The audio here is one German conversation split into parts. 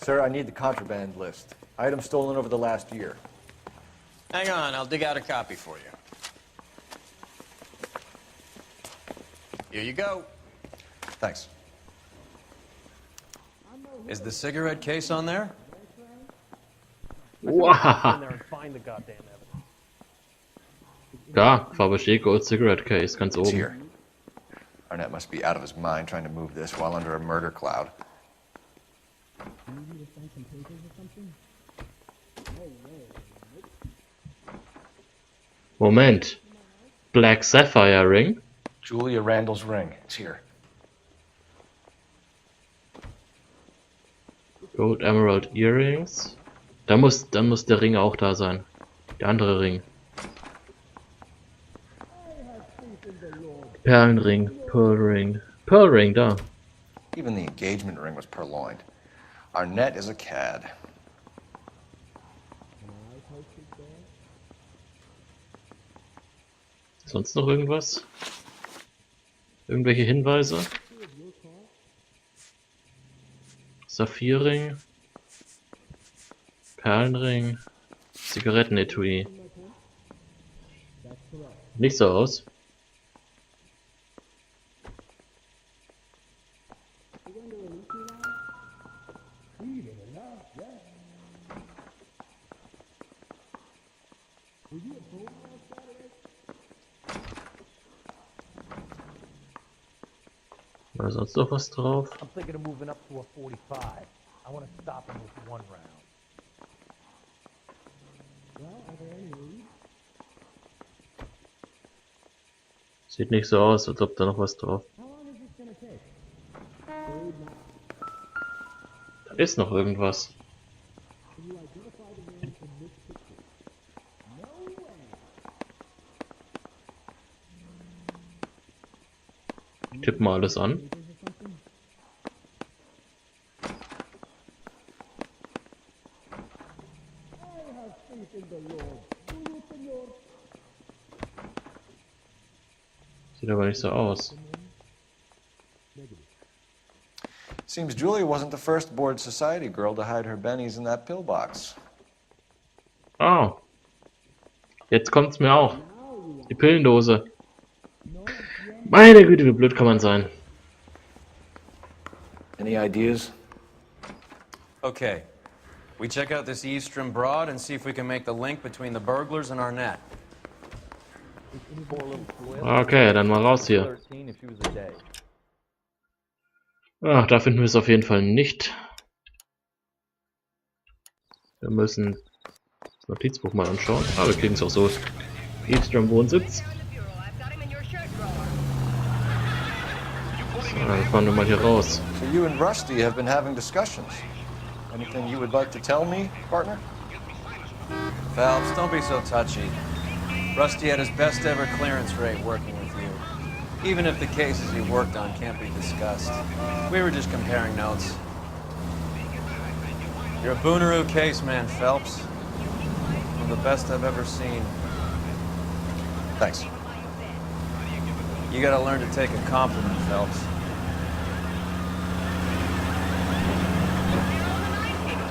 Sir, I need the contraband list. Items stolen over the last year. Hang on, I'll dig out a copy for you. Here you go. Thanks. Is the cigarette case on there? Wow. Ja, Fabergé Gold Cigarette Case, ganz It's oben. here. Arnett must be out of his mind trying to move this while under a murder cloud. Moment. Black Sapphire Ring? Julia Randall's ring. It's here. Gold Emerald Earrings? Dann muss der Ring auch da sein. Der andere Ring. Perlenring, Pearl Ring. Pearl Ring, da. Even the engagement ring was purloined. Arnett is a cad. Sonst noch irgendwas? Irgendwelche Hinweise? Saphirring. Perlenring. Zigarettenetui. Nicht so aus. War sonst noch was drauf? I'm thinking of moving up to a 45. I want to stop him with one round. Sieht nicht so aus, als ob da noch was drauf. Da ist noch irgendwas. Tipp mal alles an. Sieht aber nicht so aus. Seems Julia wasn't the first bored society girl to hide her bennies in that pillbox. Oh. Jetzt kommt's mir auch. Die Pillendose. Meine Güte, wie blöd kann man sein. Any ideas? Okay. We check out this eastern broad and see if we can make the link between the burglars and Arnett. Okay, dann mal raus hier. Ach, da finden wir es auf jeden Fall nicht. Wir müssen das Notizbuch mal anschauen. Ah, wir kriegen es auch so. Eastern Wohnsitz. So, dann fahren wir mal hier raus. So you and Rusty have been having discussions. Anything you would like to tell me, partner? Phelps, don't be so touchy. Rusty had his best ever clearance rate working with you. Even if the cases he worked on can't be discussed. We were just comparing notes. You're a Booneroo case man, Phelps. One of the best I've ever seen. Thanks. You gotta learn to take a compliment, Phelps.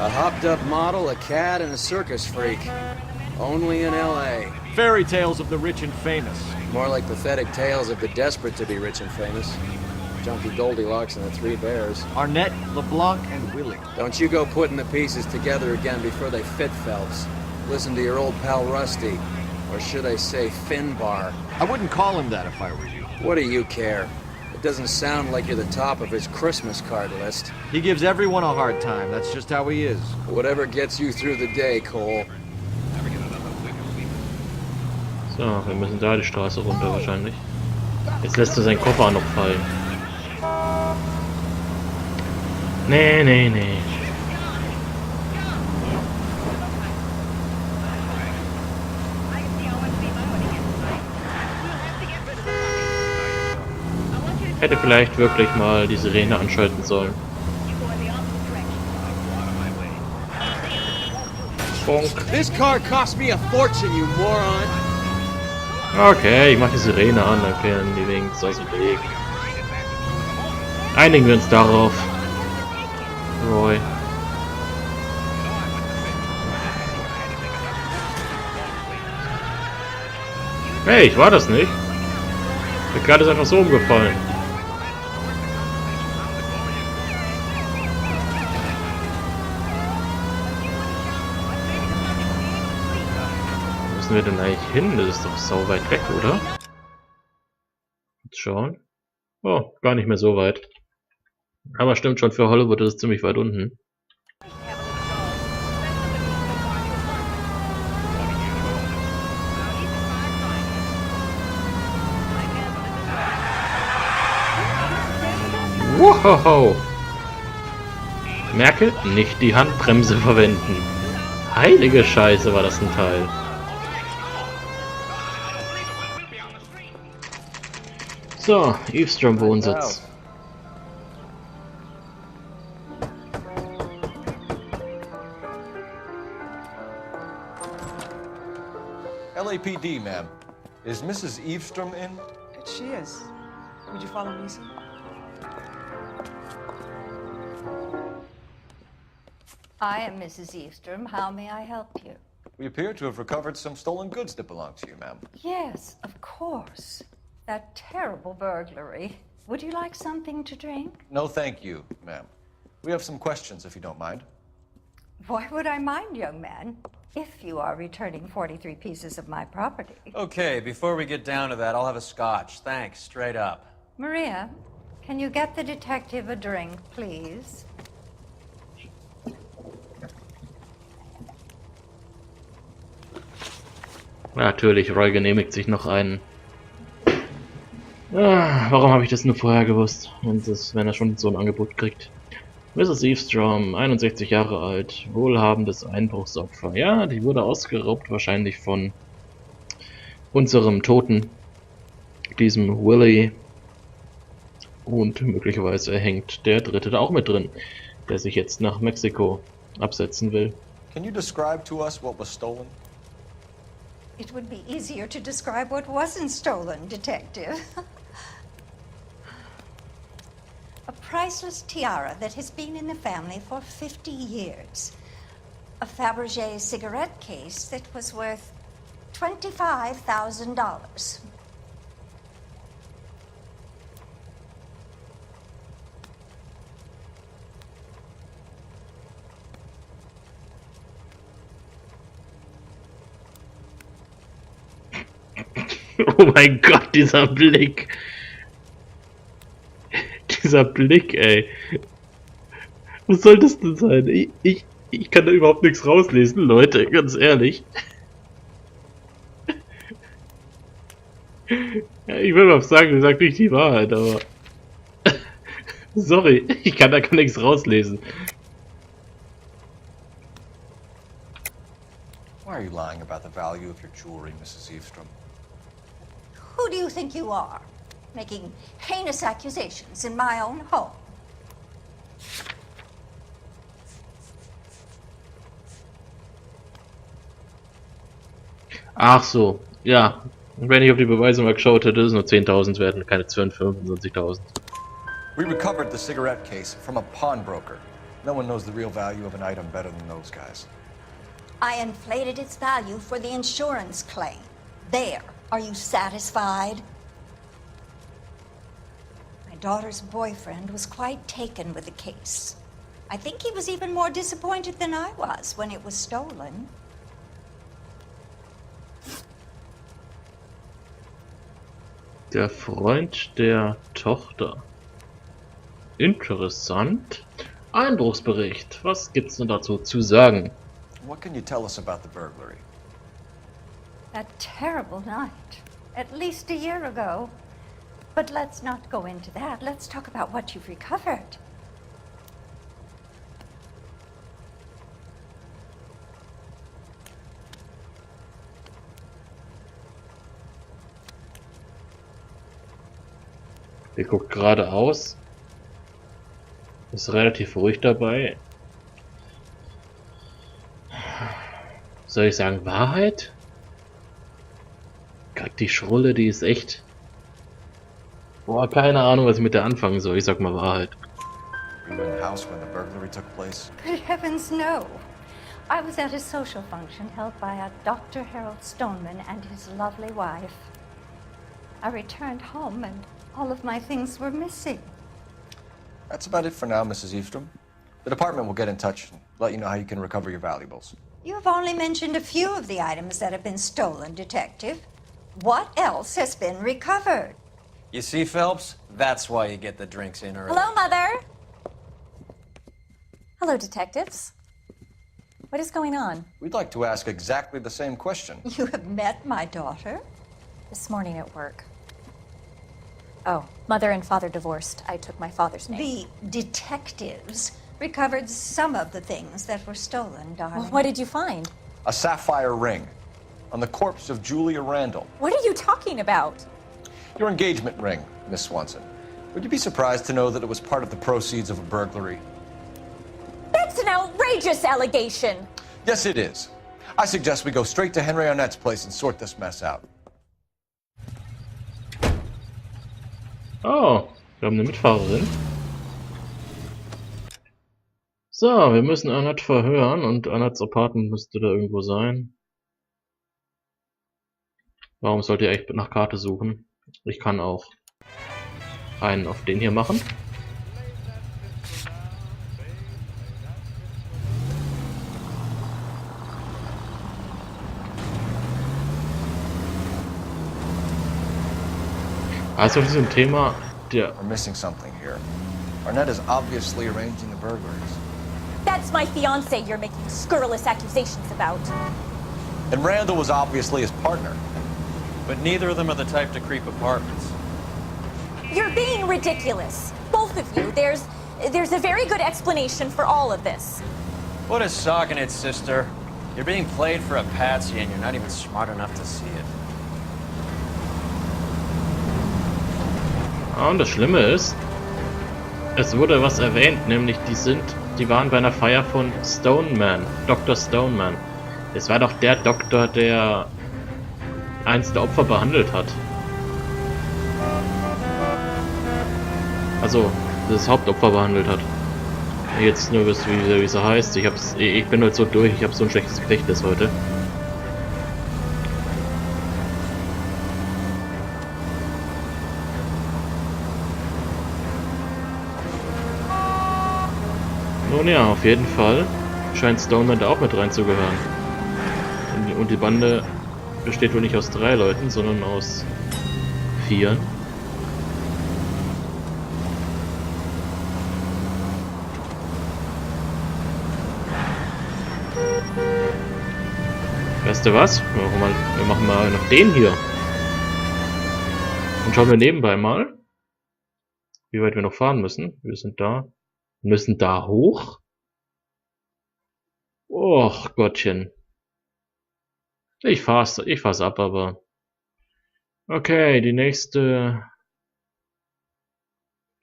A hopped-up model, a cad, and a circus freak. Only in L.A. Fairy tales of the rich and famous. More like pathetic tales of the desperate to be rich and famous. Junkie Goldilocks and the Three Bears. Arnett, LeBlanc, and Willie. Don't you go putting the pieces together again before they fit, Phelps. Listen to your old pal Rusty. Or should I say Finbar. I wouldn't call him that if I were you. What do you care? It doesn't sound like you're the top of his Christmas card list. He gives everyone a hard time. That's just how he is. Whatever gets you through the day, Cole. So, wir müssen da die Straße runter wahrscheinlich. Jetzt lässt er seinen Koffer noch fallen. Nee, nee, nee. Hätte vielleicht wirklich mal die Sirene anschalten sollen. Bonk. This car cost me a fortune, you moron. Okay, ich mach die Sirene an, dann können die wenigstens aus dem Weg. Einigen wir uns darauf. Roy. Hey, ich war das nicht. Der Kerl ist einfach so umgefallen. Wo müssen wir denn eigentlich hin? Das ist doch sau weit weg, oder? Jetzt schauen. Oh, gar nicht mehr so weit. Aber stimmt schon, für Hollywood ist es ziemlich weit unten. Wow. Merke, nicht die Handbremse verwenden. Heilige Scheiße, war das ein Teil. So, Eavesdrop-Wohnsitz. LAPD, ma'am. Is Mrs. Eavesdrom in? She is. Would you follow me, sir? I am Mrs. Eavesdrom. How may I help you? We appear to have recovered some stolen goods that belong to you, ma'am. Yes, of course. That terrible burglary. Would you like something to drink? No, thank you, ma'am. We have some questions, if you don't mind. Why would I mind, young man, if you are returning 43 pieces of my property? Okay, before we get down to that, I'll have a scotch. Thanks, straight up. Maria, can you get the detective a drink, please? Natürlich, Roy genehmigt sich noch einen. Warum habe ich das nur vorher gewusst, wenn er schon so ein Angebot kriegt? Mrs. Eavesdrom, 61 Jahre alt, wohlhabendes Einbruchsopfer. Ja, die wurde ausgeraubt, wahrscheinlich von unserem Toten, diesem Willy. Und möglicherweise hängt der Dritte da auch mit drin, der sich jetzt nach Mexiko absetzen will. Can you describe to us what was stolen? It would be easier to describe what wasn't stolen, Detective. A priceless tiara that has been in the family for 50 years. A Fabergé cigarette case that was worth $25,000. Oh mein Gott, dieser Blick. Dieser Blick, ey. Was soll das denn sein? Ich kann da überhaupt nichts rauslesen, Leute, ganz ehrlich. Ja, ich will mal sagen, du sagst nicht die Wahrheit, aber... Sorry, ich kann da gar nichts rauslesen. Why are you lying about the value of your jewelry, Mrs. Eavesdrom? Who do you think you are, making heinous accusations in my own home? Ach so, ja. Wenn ich auf die Beweise mal geschaut hätte, ist es nur 10.000 wert und keine 25.000. We recovered the cigarette case from a pawnbroker. No one knows the real value of an item better than those guys. I inflated its value for the insurance claim. There. Are you satisfied? My daughter's boyfriend was quite taken with the case. I think he was even more disappointed than I was when it was stolen. Der Freund der Tochter. Interessant. Einbruchsbericht. Was gibt's denn dazu zu sagen? What can you tell us about the burglary? That terrible night, at least a year ago. But let's not go into that. Let's talk about what you've recovered. Der guckt geradeaus. Ist relativ ruhig dabei. Soll ich sagen Wahrheit? Die Schrulle, die ist echt. Boah, keine Ahnung, was ich mit der anfangen soll. Ich sag mal Wahrheit. Were you in the house when the burglary took place? Good heavens, no. I was at a social function held by a Dr. Harold Stoneman and his lovely wife. I returned home and all of my things were missing. That's about it for now, Mrs. Eastrom. The department will get in touch and let you know how you can recover your valuables. You have only mentioned a few of the items that have been stolen, Detective. What else has been recovered? You see, Phelps? That's why you get the drinks in early. Hello, Mother. Hello, detectives. What is going on? We'd like to ask exactly the same question. You have met my daughter? This morning at work. Oh, mother and father divorced. I took my father's name. The detectives recovered some of the things that were stolen, darling. Well, what did you find? A sapphire ring on the corpse of Julia Randall. What are you talking about? Your engagement ring, Miss Swanson. Would you be surprised to know that it was part of the proceeds of a burglary? That's an outrageous allegation. Yes, it is. I suggest we go straight to Henry Arnett's place and sort this mess out. Oh, wir haben eine Mitfahrerin. So, wir müssen Annette verhören und Annettes Apartment müsste da irgendwo sein. Warum sollt ihr echt nach Karte suchen? Ich kann auch einen auf den hier machen. Also diesem Thema der... We're missing something here. Arnett is obviously arranging the burglaries. That's my fiance you're making scurrilous accusations about. And Randall was obviously his partner. But neither of them are the type to creep apartments. You're being ridiculous. Both of you. There's a very good explanation for all of this. What is socking it, sister? You're being played for a patsy and you're not even smart enough to see it. Und das Schlimme ist, es wurde was erwähnt, nämlich die waren bei einer Feier von Stoneman, Dr. Stoneman. Es war doch der Doktor, der eins der Opfer behandelt hat. Also, das Hauptopfer behandelt hat. Jetzt nur wisst, wie sie heißt. Ich bin heute so durch, ich habe so ein schlechtes Gedächtnis heute. Nun ja, auf jeden Fall scheint Stoneman da auch mit reinzugehören. Und die Bande besteht wohl nicht aus 3 Leuten, sondern aus 4. Weißt du was? Wir machen mal noch den hier. Und schauen wir nebenbei mal, wie weit wir noch fahren müssen. Wir sind da. Wir müssen da hoch. Och Gottchen. Ich fahr's ab, aber... Okay, die nächste...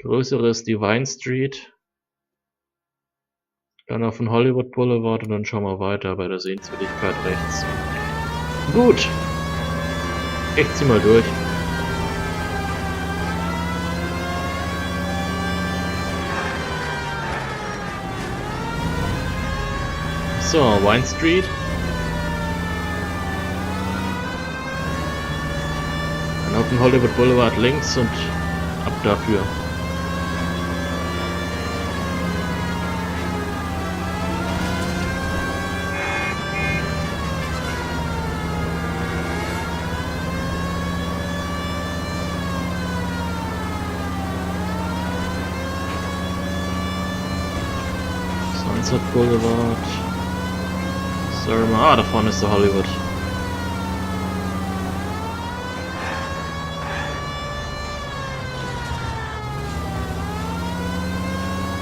größere ist die Vine Street. Dann auf den Hollywood Boulevard und dann schauen wir weiter bei der Sehenswürdigkeit rechts. Gut. Ich zieh mal durch. So, Vine Street. Dann auf den Hollywood Boulevard links und ab dafür. Sunset Boulevard. Da vorne ist der Hollywood.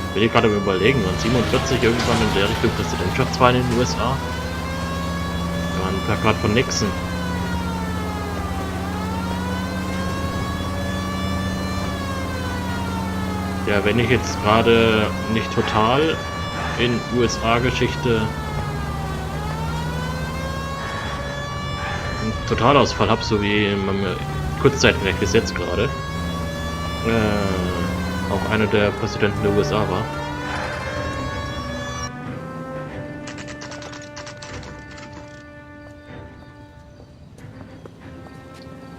Ich bin hier gerade am Überlegen, und 47 irgendwann in der Richtung Präsidentschaftswahl in den USA. Wir waren ein Plakat von Nixon. Ja, wenn ich jetzt gerade nicht total in USA-Geschichte einen Totalausfall habe, so wie in meinem Kurzzeitgedächtnis jetzt gerade, auch einer der Präsidenten der USA war.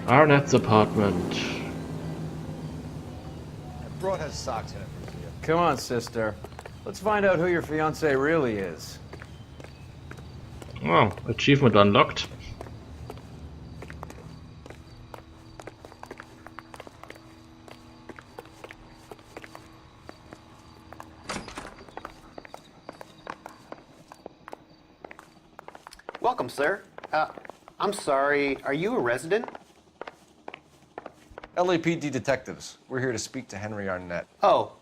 Arnett's apartment. That broad has socks in it. Come on, sister. Let's find out who your fiance really is. Oh, achievement unlocked. Welcome, sir. I'm sorry, are you a resident? LAPD detectives. We're here to speak to Henry Arnett. Oh,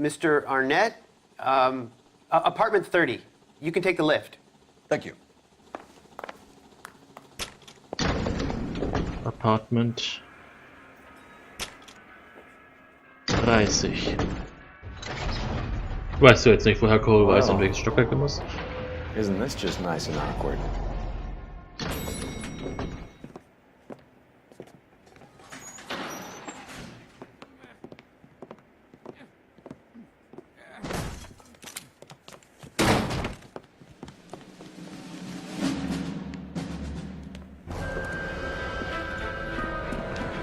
Mr. Arnett? Apartment 30. You can take the lift. Thank you. Apartment 30. Weißt du jetzt nicht, woher Cole weiß, in welches Stockwerk er muss? Isn't this just nice and awkward?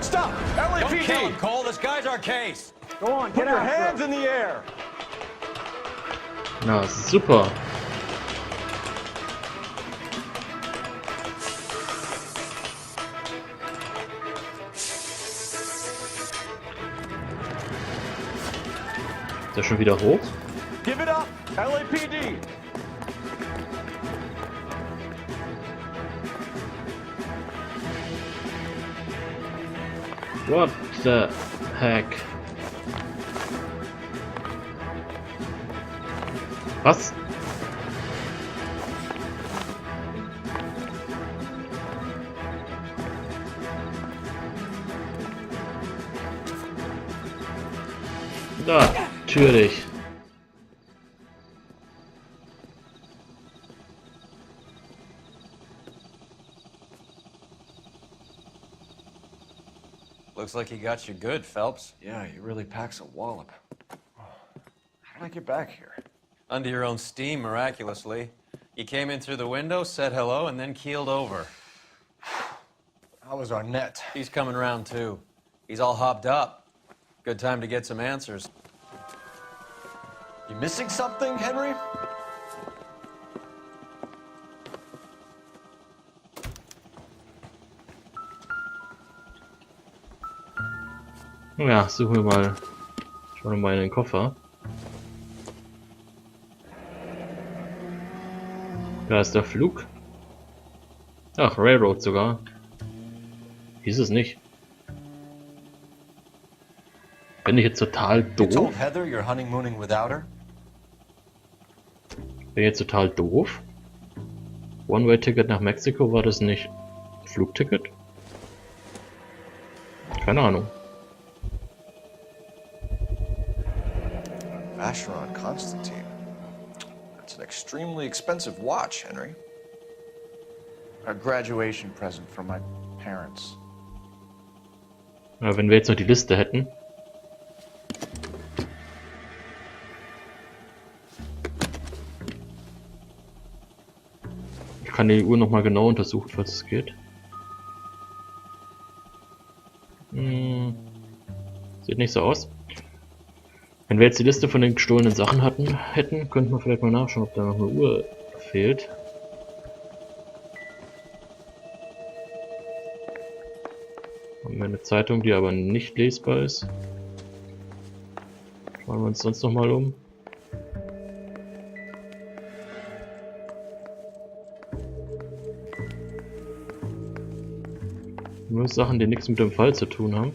Stop! Don't kill LAPD! him, Cole. This guy's our case. Go on, Put get your after hands him. in the air! Na, super. Ist der schon wieder hoch? Give it up! LAPD! What the heck? Was? Da, natürlich. Looks like he got you good, Phelps. Yeah, he really packs a wallop. How did I get back here? Under your own steam, miraculously. You came in through the window, said hello, and then keeled over. How was Arnett? He's coming round, too. He's all hopped up. Good time to get some answers. You missing something, Henry? Ja, suchen wir mal. Schauen wir mal in den Koffer. Da ist der Flug. Ach, Railroad sogar. Hieß es nicht. Bin ich jetzt total You told doof? Heather you're honeymooning without her? Bin ich jetzt total doof? One-Way-Ticket nach Mexiko war das nicht Flugticket? Keine Ahnung. Vacheron Constantine. That's an extremely expensive watch, Henry. A graduation present from my parents. Ja, wenn wir jetzt noch die Liste hätten. Ich kann die Uhr nochmal genau untersuchen, falls es geht. Sieht nicht so aus. Wenn wir jetzt die Liste von den gestohlenen Sachen hätten, könnten wir vielleicht mal nachschauen, ob da noch eine Uhr fehlt. Haben wir eine Zeitung, die aber nicht lesbar ist. Schauen wir uns sonst noch mal um. Nur Sachen, die nichts mit dem Fall zu tun haben.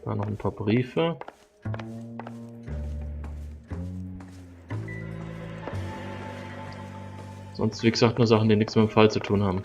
Da noch ein paar Briefe. Sonst, wie gesagt, nur Sachen, die nichts mit dem Fall zu tun haben.